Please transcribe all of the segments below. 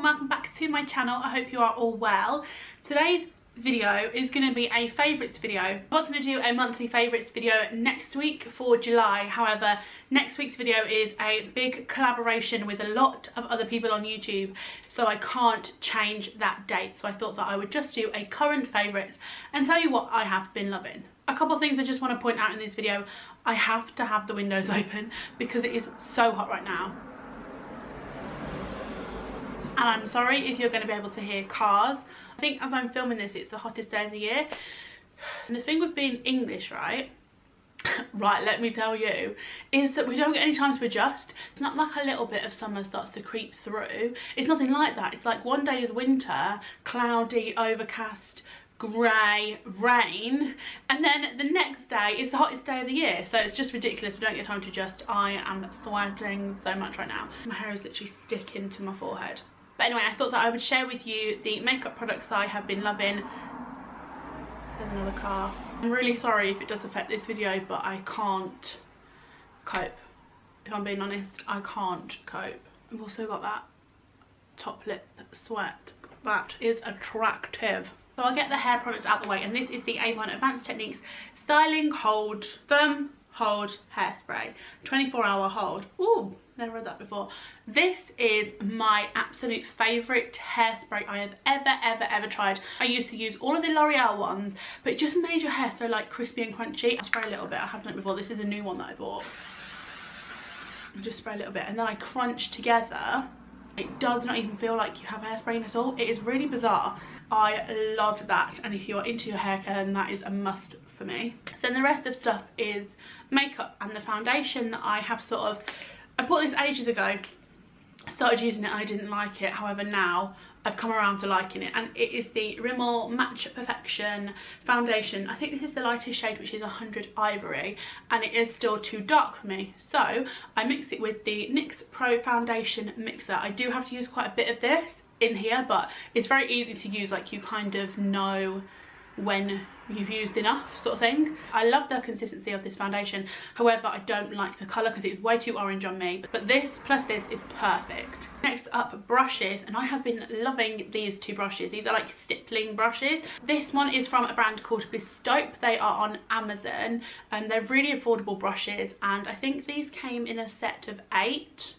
and welcome back to my channel. I hope you are all well. Today's video is going to be a favourites video. I was going to do a monthly favourites video next week for July. However, next week's video is a big collaboration with a lot of other people on YouTube, so I can't change that date. So I thought that I would just do a current favourites and tell you what I have been loving. A couple of things I just want to point out in this video. I have to have the windows open because it is so hot right now. And I'm sorry if you're going to be able to hear cars. I think as I'm filming this, it's the hottest day of the year. And the thing with being English, right, let me tell you, is that we don't get any time to adjust. It's not like a little bit of summer starts to creep through. It's nothing like that. It's like one day is winter, cloudy, overcast, grey, rain, and then the next day is the hottest day of the year. So it's just ridiculous. We don't get time to adjust. I am sweating so much right now. My hair is literally sticking to my forehead. But anyway, I thought that I would share with you the makeup products I have been loving. There's another car. I'm really sorry if it does affect this video, but I can't cope. If I'm being honest, I can't cope. I've also got that top lip sweat. That is attractive. So I'll get the hair products out the way, and this is the Avon Advanced Techniques Styling Hold Firm Hold Hairspray, 24-hour hold. Ooh, never read that before. This is my absolute favourite hairspray I have ever tried. I used to use all of the L'Oreal ones, but it just made your hair so like crispy and crunchy. I spray a little bit. I haven't done it before. This is a new one that I bought. I just spray a little bit and then I crunch together. It does not even feel like you have hairspray at all. It is really bizarre. I love that, and if you're into your hair care, then that is a must for me. So then the rest of stuff is makeup, and the foundation that I have I bought this ages ago. I started using it and I didn't like it. However, now I've come around to liking it, and it is the Rimmel Match Perfection foundation. I think this is the lightest shade, which is 100 Ivory, and it is still too dark for me, so I mix it with the NYX Pro Foundation Mixer. I do have to use quite a bit of this in here, but it's very easy to use. Like, you kind of know when you've used enough, sort of thing. I love the consistency of this foundation. However, I don't like the colour because it's way too orange on me, but this plus this is perfect. Next up, brushes, and I have been loving these two brushes. These are like stippling brushes. This one is from a brand called Bestope. They are on Amazon, and they're really affordable brushes, and I think these came in a set of 8,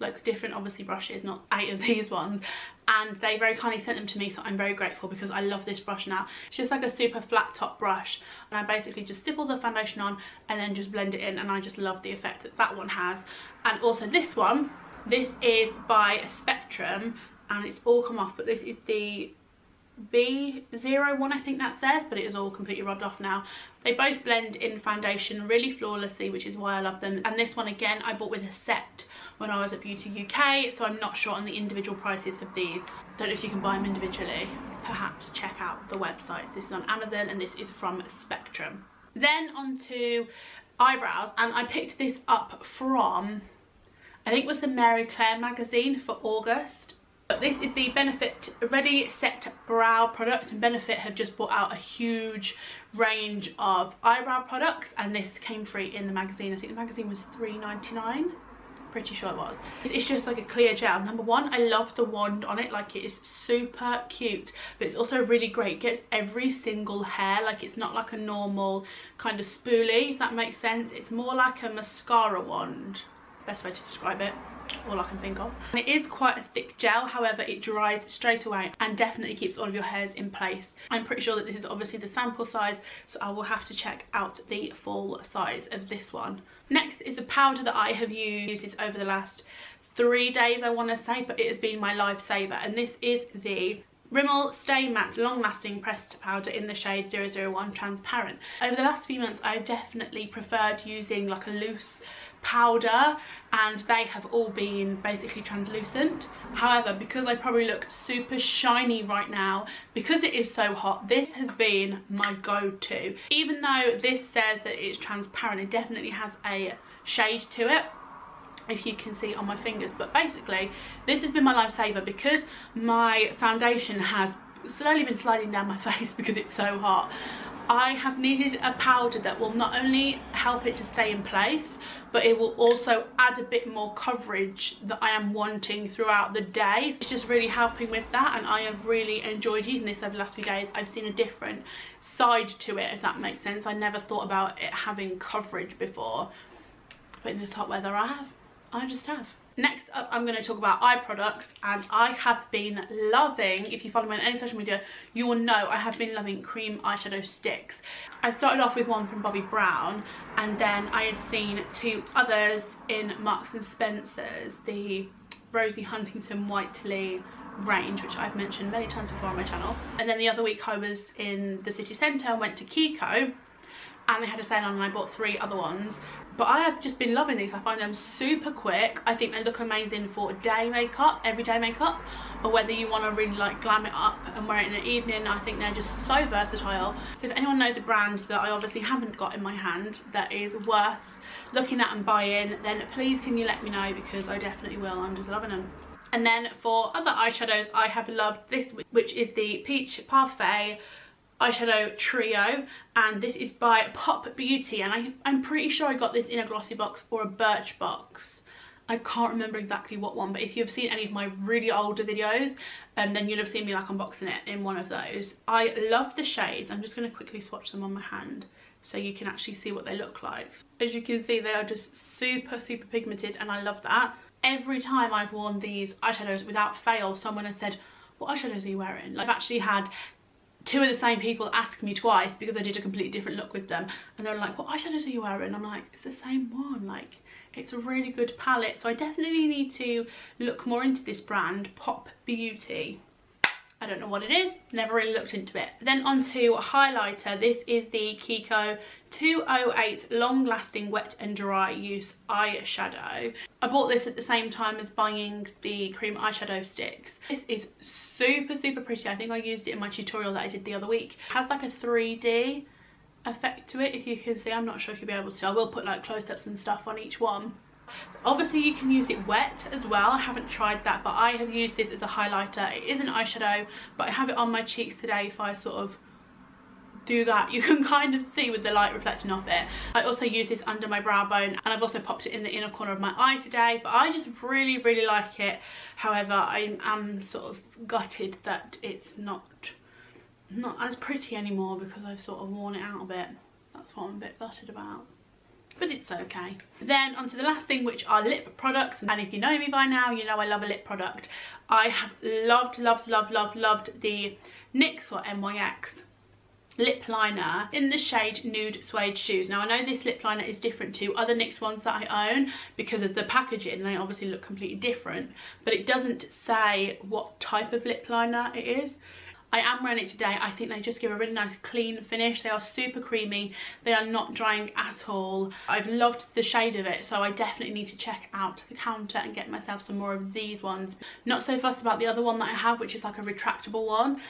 like different obviously brushes, not 8 of these ones, and they very kindly sent them to me, so I'm very grateful because I love this brush now. It's just like a super flat top brush, and I basically just stipple the foundation on and then just blend it in, and I just love the effect that that one has. And also this one, this is by Spectrum, and it's all come off, but this is the B01, I think that says, but it is all completely rubbed off now. They both blend in foundation really flawlessly, which is why I love them. And this one again I bought with a set when I was at Beauty UK, so I'm not sure on the individual prices of these. Don't know if you can buy them individually. Perhaps check out the websites. This is on Amazon and this is from Spectrum. Then on to eyebrows, and I picked this up from, I think it was the Mary Claire magazine for August. But this is the Benefit Ready Set Brow product, and Benefit have just brought out a huge range of eyebrow products, and this came free in the magazine. I think the magazine was $3.99. Pretty sure it was. It's just like a clear gel. Number one, I love the wand on it. Like, it is super cute, but it's also really great. It gets every single hair. Like, it's not like a normal kind of spoolie, if that makes sense. It's more like a mascara wand. Best way to describe it, all I can think of. And it is quite a thick gel, however it dries straight away and definitely keeps all of your hairs in place. I'm pretty sure that this is obviously the sample size, so I will have to check out the full size of this one. Next is a powder that I have used this over the last 3 days, I want to say, but it has been my lifesaver, and this is the Rimmel Stay Matte Long Lasting Pressed Powder in the shade 001 Transparent. Over the last few months I've definitely preferred using like a loose powder, and they have all been basically translucent. However, because I probably look super shiny right now because it is so hot, this has been my go-to. Even though this says that it's transparent, it definitely has a shade to it, if you can see on my fingers. But basically this has been my lifesaver because my foundation has slowly been sliding down my face because it's so hot. I have needed a powder that will not only help it to stay in place, but it will also add a bit more coverage that I am wanting throughout the day. It's just really helping with that, and I have really enjoyed using this over the last few days. I've seen a different side to it, if that makes sense. I never thought about it having coverage before, but in this hot weather I just have. Next up, I'm going to talk about eye products, and I have been loving, if you follow me on any social media, you will know I have been loving cream eyeshadow sticks. I started off with one from Bobbi Brown, and then I had seen 2 others in Marks and Spencer's, the Rosie Huntington Whiteley range, which I've mentioned many times before on my channel. And then the other week I was in the city centre and went to Kiko, and they had a sale on, and I bought 3 other ones. But I have just been loving these. I find them super quick. I think they look amazing for day makeup, everyday makeup, or whether you want to really like glam it up and wear it in the evening. I think they're just so versatile. So if anyone knows a brand that I obviously haven't got in my hand that is worth looking at and buying, then please can you let me know, because I definitely will. I'm just loving them. And then for other eyeshadows, I have loved this, which is the Peach Parfait eyeshadow trio, and this is by Pop Beauty, and I'm pretty sure I got this in a glossy box or a birch box. I can't remember exactly what one, but if you've seen any of my really older videos, then you'll have seen me like unboxing it in one of those. I love the shades. I'm just going to quickly swatch them on my hand so you can actually see what they look like. As you can see, they are just super pigmented, and I love that. Every time I've worn these eyeshadows, without fail, someone has said, what eyeshadows are you wearing? Like, I've actually had 2 of the same people ask me twice because I did a completely different look with them, and they're like, what eyeshadows are you wearing? I'm like, it's the same one. Like, it's a really good palette. So I definitely need to look more into this brand, Pop Beauty. I don't know what it is, never really looked into it. Then onto highlighter. This is the Kiko 208 long lasting wet and dry use eyeshadow. I bought this at the same time as buying the cream eyeshadow sticks. This is super pretty. I think I used it in my tutorial that I did the other week. It has like a 3D effect to it, if you can see. I'm not sure if you'll be able to. I will put like close-ups and stuff on each one. Obviously you can use it wet as well. I haven't tried that, but I have used this as a highlighter. It is an eyeshadow, but I have it on my cheeks today. If I sort of do that, you can kind of see with the light reflecting off it. I also use this under my brow bone, and I've also popped it in the inner corner of my eye today, but I just really like it. However, I am sort of gutted that it's not as pretty anymore, because I've sort of worn it out a bit. That's what I'm a bit gutted about, but it's okay. Then onto the last thing, which are lip products, and if you know me by now, you know I love a lip product. I have loved the NYX or NYX lip liner in the shade Nude Suede Shoes. Now I know this lip liner is different to other NYX ones that I own because of the packaging. They obviously look completely different, but it doesn't say what type of lip liner it is. I am wearing it today. I think they just give a really nice clean finish. They are super creamy. They are not drying at all. I've loved the shade of it, so I definitely need to check out the counter and get myself some more of these ones. Not so fussed about the other one that I have, which is like a retractable one.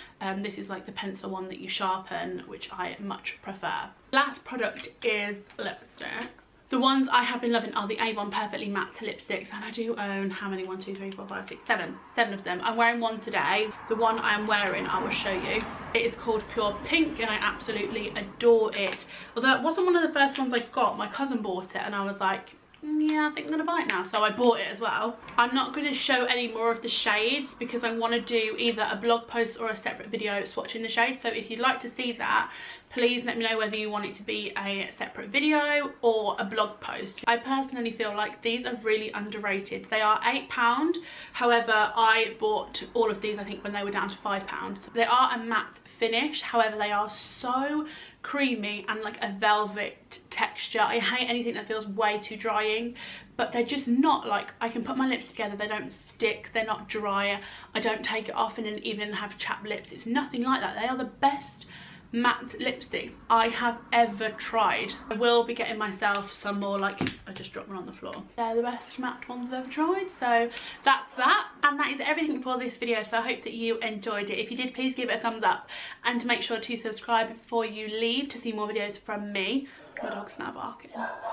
This is like the pencil one that you sharpen, which I much prefer. Last product is lipstick. The ones I have been loving are the Avon Perfectly Matte lipsticks, and I do own, how many? 1, 2, 3, 4, 5, 6, 7 of them. I'm wearing one today. The one I am wearing, I will show you. It is called Pure Pink, and I absolutely adore it. Although it wasn't one of the first ones I got. My cousin bought it, and I was like, yeah, I think I'm gonna buy it now, so I bought it as well. I'm not going to show any more of the shades because I want to do either a blog post or a separate video swatching the shades. So if you'd like to see that, please let me know whether you want it to be a separate video or a blog post. I personally feel like these are really underrated. They are £8. However, I bought all of these I think when they were down to £5. They are a matte finish, however they are so creamy and like a velvet texture. I hate anything that feels way too drying, but they're just not like, I can put my lips together, they don't stick, they're not dry, I don't take it off in an evening and have chapped lips. It's nothing like that. They are the best matte lipsticks I have ever tried. I will be getting myself some more, like, I just dropped one on the floor. They're the best matte ones I've ever tried. So that's that, and that is everything for this video. So I hope that you enjoyed it. If you did, please give it a thumbs up and make sure to subscribe before you leave to see more videos from me. My dog's now barking.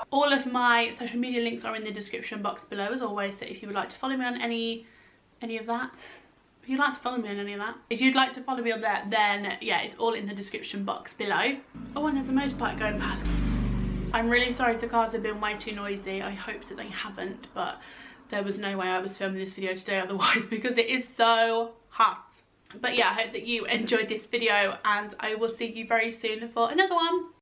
All of my social media links are in the description box below as always, so if you would like to follow me on any of that, If you'd like to follow me on any of that. If you'd like to follow me on there, then yeah, it's all in the description box below. Oh, and there's a motorbike going past. I'm really sorry if the cars have been way too noisy. I hope that they haven't, but there was no way I was filming this video today otherwise because it is so hot. But yeah, I hope that you enjoyed this video and I will see you very soon for another one.